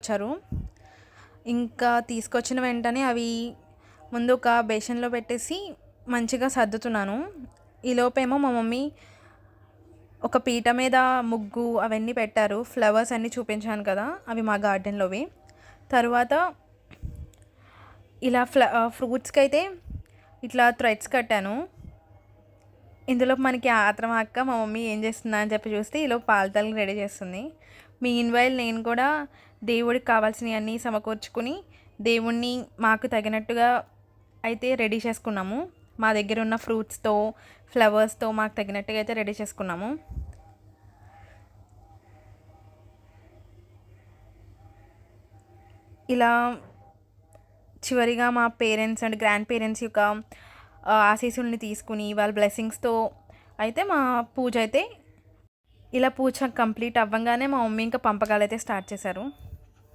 తీసుకొచ్చారు. ఇంకా తీసుకొచ్చిన వెంటనే అవి ముందు ఒక బేషన్లో పెట్టేసి మంచిగా సర్దుతున్నాను. ఈలోపేమో మా మమ్మీ ఒక పీట మీద ముగ్గు అవన్నీ పెట్టారు. ఫ్లవర్స్ అన్నీ చూపించాను కదా, అవి మా గార్డెన్లోవి. తర్వాత ఇలా ఫ్రూట్స్కి అయితే ఇట్లా థ్రెడ్స్ కట్టాను. ఇందులో మనకి ఆత్రం అక్క మా మమ్మీ ఏం చేస్తుందా అని చెప్పి చూస్తే ఈలో పాలతల్ని రెడీ చేస్తుంది. మీన్వైల్ నేను కూడా దేవుడికి కావాల్సినవి అన్నీ సమకూర్చుకుని దేవుణ్ణి మాకు తగినట్టుగా అయితే రెడీ చేసుకున్నాము. మా దగ్గర ఉన్న ఫ్రూట్స్తో ఫ్లవర్స్తో మాకు తగినట్టుగా అయితే రెడీ చేసుకున్నాము. ఇలా చివరిగా మా పేరెంట్స్ అండ్ గ్రాండ్ పేరెంట్స్ యొక్క ఆశీస్సుల్ని తీసుకుని వాళ్ళ బ్లెస్సింగ్స్తో అయితే మా పూజ అయితే ఇలా పూజ కంప్లీట్ అవ్వగానే మా మమ్మీ ఇంకా పంపకాలు అయితే స్టార్ట్ చేశారు.